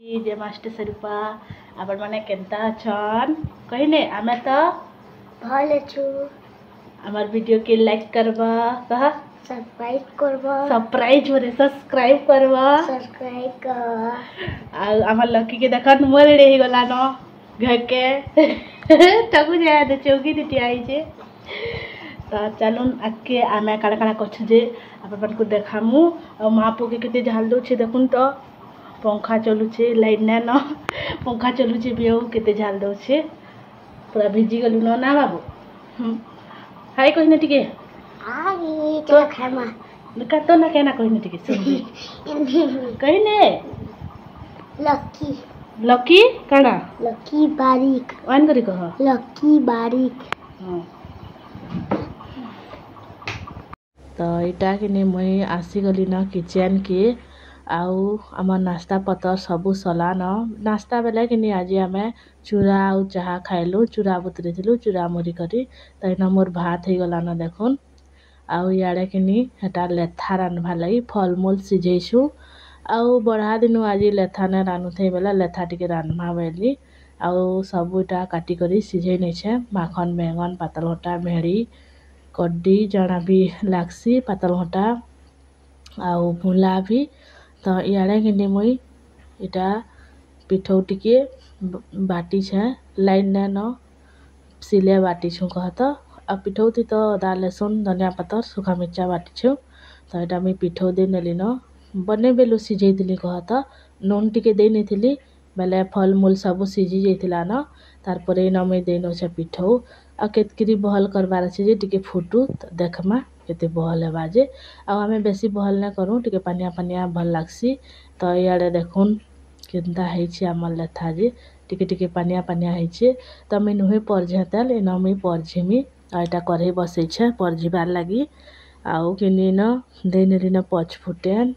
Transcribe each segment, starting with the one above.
जय मास्टर स्वरूपा आपण माने केनता छन कहने आमे तो भले छु हमार वीडियो के लाइक करबा कह सब्सक्राइब मोरे सब्सक्राइब करबा कर आ हमार लकी के देखन मोर रेही गला न घर के तकु जाय दे चौकी दिटी आई जे तो चलून आके आमे काड़ा काड़ा कछु जे आपण को देखामु आ मापो के केते झाल दो छे देखुन तो पंखा चलुचे लाइन ना न पंखा चलुचे बियो केते झाल दो छे पूरा भिजी गलु न ना बाबू हाय कहिने टिके आई तो खामा का तो ना कहना कहिने टिके सुन कहिने लकी लकी काना लकी बारीक वन करी कह लकी बारीक तो इटा कि ने मई आसी गली न किचन के आउ आम नाश्ता पतर सबू सलान नाश्ता बेले कि आज आम चूड़ा आउ चाह खाइलु चूड़ा बुतरी थिलु चूड़ा मुरी करी तईन मोर भात हो गलान देखुन आउ इे कि हेटा लेथा रान्धबार लगी फलमूल सिझेसु आउ बढ़ा दिनु आज लेथा ने रान्धुथे बेला लेथा टिके रान्धमा बेली आउ सबूटा काटिकरी सिझे नहीं माखन बैंगन पातलघटा भेड़ी कड्डी जଣା भी लागसी पातलघटा आउ भूला भी तो इे कि मुई इटा पिठौ टिके बाटी छे लाइन न सिले बाटी छु कहत आ पिठौ थी तो अदा लहसुन धनिया पत्तर सुखा मिर्चा बाटी छु तो यहाँ मुई पिठौ दे नेली न बने बेलु सिझे कहत नून टिके दे नहीं बेले फलमूल सब सिझी जाइला न तारपरे न मुई दे नछे पिठौ आ केतकरी बहल करबार अच्छे जे टिके फुटू तो देखमा केते बहल है बाजे आमे बेसी बहल ना करूँ टिके पानिया पानिया भल लागसी तो इे देखुन केनता है आमर लेथा जे टिके टिके पानिया पानिया है तो मुई नुहे परझे तेल इन मुई परझिमी आ इटा कढ़ई बसई छे परझिबार लगी आउ किनी न दे नेली न पच फुटेन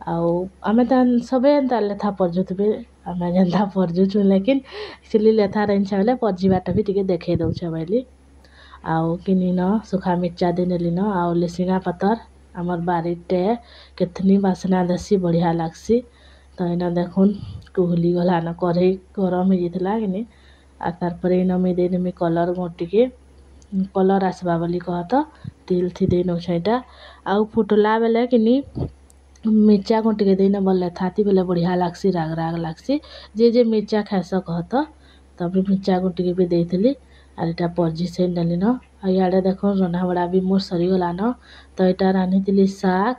आउ आमे तो सबे एंता लेथा परझुथबे आमे जेनता परझुछु लेकिन एक्चुअली लेथा रही बेले परझिबाटा भी टिके देखे दउछे बेली आउ किनी न सुखा मिर्चा दे नेली न आउ लिसिंगा पतर आमर बारीटे केतनी बासना देसी बढ़िया लागसी तो इन देखुन कुहली गला न कढ़ई गरम हो जाता कि आ तारपरे इन मुई दे नेमी कलर गोटिके कलर आसबा बोली कहत तिल थी दे नौछा आउ फुटला बेले कि मिर्चा गोटिके दे न बल्ले थाती बेले बढ़िया लागसी राग राग लागसी जे मिर्चा खाएस कहत तब मिर्चा गोटिके भी देती आर इटा परझी से नेली न इे देख रंधा बड़ा भी मोर सरीगला न तो यहाँ रांधी साग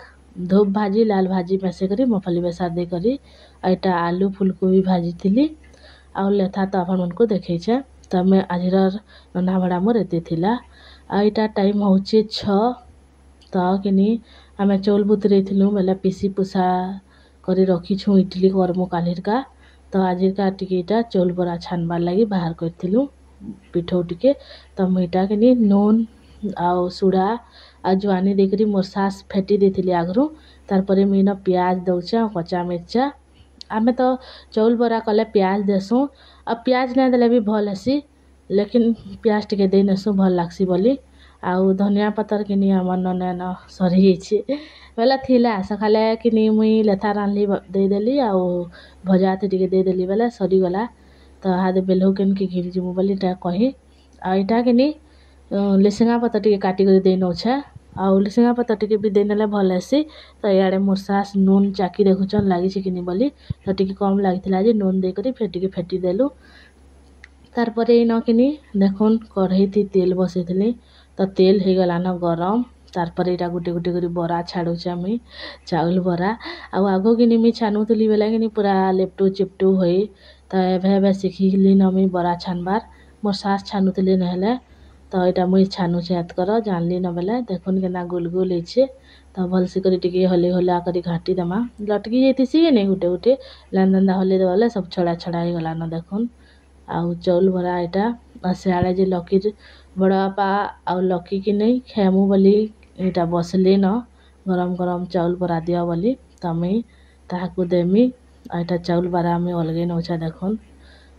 धूप भाजी लाल भाजी मेसे करी मफली बेसार दे करी इटा आलू फुलकोबी भाजी थी आउ लेथा तो आपण मन को देखे तो मैं आज रंधा बड़ा मोर एते थिला इटा टाइम होचे 6 तो कि आमे चौल बुतरे थिलु बेले पीसी पुसा करी रखी छु इडली करमु कालिर का तो आज का टिके इटा चौल बड़ा छानबार लगी बाहर करथिलु पिठौ टिके तो मुईटा कि नून आउ सुड़ा आ जुआनी देकरी मोर सास फेटी देथिली आगरू तारपरे मुई न प्याज दउछे कच्चा मिर्चा आमे तो चौल बरा कले प्याज देसु आ प्याज ना देले भी भल हेसी लेकिन प्याज टिके दे नेसु भल लागसी बोली आउ धनिया पत्तर कि आमर नने न सरी बेला थिला सकाले कि मुई लेथा रान्धली देदेली आउ भजा टिके देदेली बेले सरीगला तो हाथ बेलहु केन के घिरी जिमु बोली कही आ इटा कि लिसिंगा पत्तर टिके काटिक दे नौछे आउ लिसिंगा पत्तर टिके भी दे नेले भल हेसी तो इे मोर सास नून चाकी देखुचन लगी कि बोली तो टिके कम लगी जे नून देकर फिर टिके फेटी देलु तारपरे इन कि देखुन कढ़ई थी तेल बसई तो तेल हो गला न गरम तारपरे इटा गुटे गुटे करी बरा छाड़ुचे मुई चाउल बरा आउ आगो कि मुई छानुली बेले कि पूरा लेपटू चिपटू हो तो एभे शिखिली न मुई बरा छानबार मोर सास छानुली नहेले तो यहाँ मुई छानुचे एतकर जानली न बेले देखुन केना गोल गोल होइछे तो भलसे करी टिके हले हला करी घाटी देमा लटकी जाइथिसी नहीं गुटे गुटे लांदा हले देले सब छड़ा छड़ा हो गला न देखुन आउ चौल बरा यहाँ सियाड़े जे लकी बड़ बापा आउ लकी कि नहीं खेमु बोली यहाँ बसले न गरम गरम चाउल बरा दिया बोली तो मुई ताहाकु देमी यहाँ चाउल बरा मुई अलगे नौछा देखुन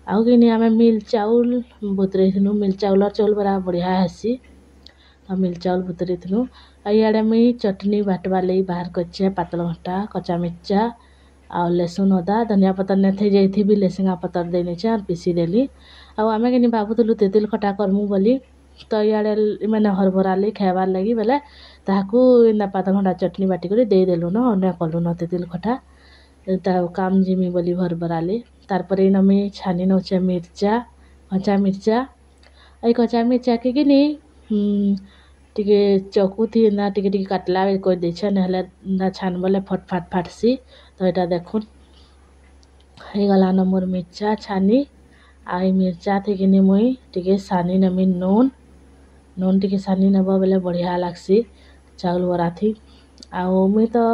आउ कि आमे मिल चाउल बुतरे थिलु मिल चाउल और चाउल बरा बढ़िया हेसी तो मिल चाउल बुतरे थिलु इे मुई चटनी बाटबार लगी बाहर करछे पातलघटा कच्चा मिर्चा ଆଉ लेसुन अदा धनिया पतर ने थे जाई भी लेसिंगा पतर देने छे और पीसी देली आउ आमे केनी भाबुतलु तेतिल खटा करमु बोली तो इयाडे माने हरभराली खाइबार लगी बेले ताहाकू ना पातल घंटा चटनी बाटी करी दे देलु न अन्य कलु न तेतिल खटा ता काम जिमी बोली हरभराली तारपरे नमी छानी नौचे मिर्चा कच्चा मिर्चा आई कच्चा मिर्चा के किनी टिके चकू थी ना टिके टिके काटला कर दे छे नहले ना छान बोले फट फाट फाटसी तो एटा देखुन हे गला न मोर मिर्चा छानी आई मिर्चा थी किनी मुई टिके सानी नमी नून टिके सानी नब बेले बढ़िया लागसी चाउल बरा थी आउ मुई तो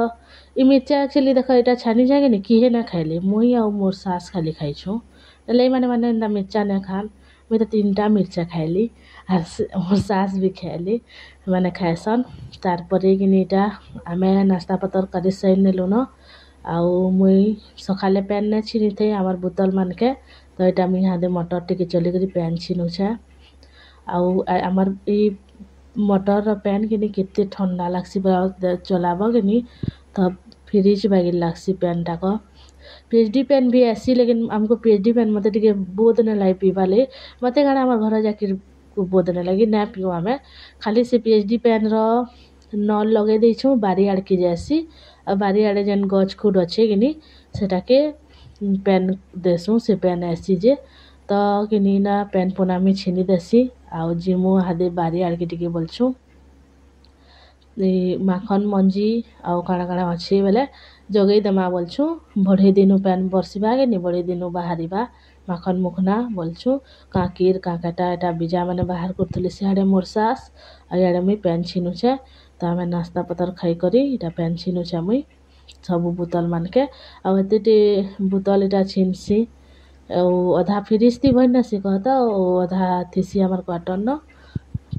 ई मिर्चा एक्चुअली देख एटा छानी जागे नि किहे ना खाइली मुई आउ मोर सास खाली खाइछु ले माने ना मिर्चा ना खान मुई तो 3टा मिर्चा खाइली और मोर सास भी खाइली माने खाइसन तारपरे किनीटा आमे नास्ता पतर करी सही नेलु न आउ मुई सखाले पैन ने छिनी थे आमार बोतल मानके तो एटा मुई हादे मटर टिके चली करी पैन छिनु छे आउ आमार ई मटर पैन किनी केते ठंडा लागसी चलाब किनी तब फ्रिज बागी लागसी पैन टाक पीएचडी पैन भी ऐसी लेकिन हमको पीएचडी पैन मते टिके बोध न लाई पीबाले मते गाना हमर घर जाके बोध न लगी ना पियो आमे खाली से पीएचडी पैन रो नल लगे देछु बारी आड़ के जैसी और बारी आड़े जन गछ खुद अच्छे किनी सेटा के पैन देसु से पैन ऐसी जे तो किनी ना पैन पोनामी छिनी देसी आउ जिमु हादे बारी आड़ के टिके बोलछु माखन मंजी आउ काଣା काଣା अच्छे बेले जगई दमा बोलछु बढ़े दिनु पैन बरसिबा के नि बढ़े दिनु बाहरिबा माखन मुखना बोलछु काकीर काकाटा एटा बीजा माने बाहर करथले सियाडे मोर सास आयाडे मुई पैन छिनु छे तो आमे नास्ता पतर खाई करी एटा पैन छिनु छे मुई सब बोतल मानके आउ एते बोतल एटा छिनसी अधा फ्रिज थी भइन से कहता अधा थिसी हमार क्वार्टर न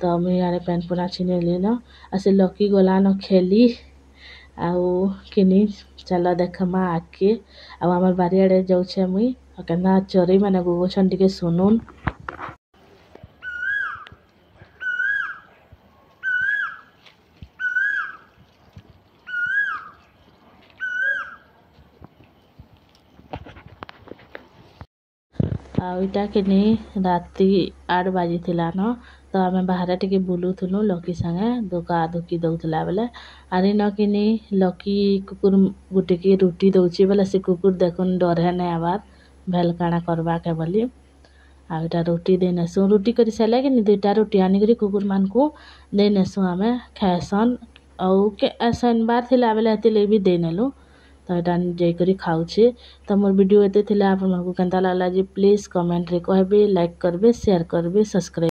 तो मुई आड़े पैन पुना छिने लेन आसे लकी गला न खेली आउ किनी चल देखमा आके आउ हमार बारी आड़े जाउछे मुई केना चोरी माने गुगोछन टिके सुनुन आउ इटा किनी राती 8 बाजी थिला न तो आमे बाहर टिके बुलुथुनु लकी संगे दुका दुकी दउथला बेले आरी न किनी लकी कुकुर गुटे की रोटी दउची बेले से कुकुर देखुन डरे नै आबार भेल काना करबा के बोली आ इटा रोटी देनेसु रोटी करी साले कि 2टा रोटी आनी करी कुकुर मान को देनेसु आमे खाएसन औ के ऐसन बार थिला बेले हतिले भी देनेलु तो एटा जई करी खाउछे तो मोर वीडियो एते थिला आपन को केनता लागला जी प्लीज कमेंट रे कहबे लाइक करबे शेयर करबे सब्सक्राइब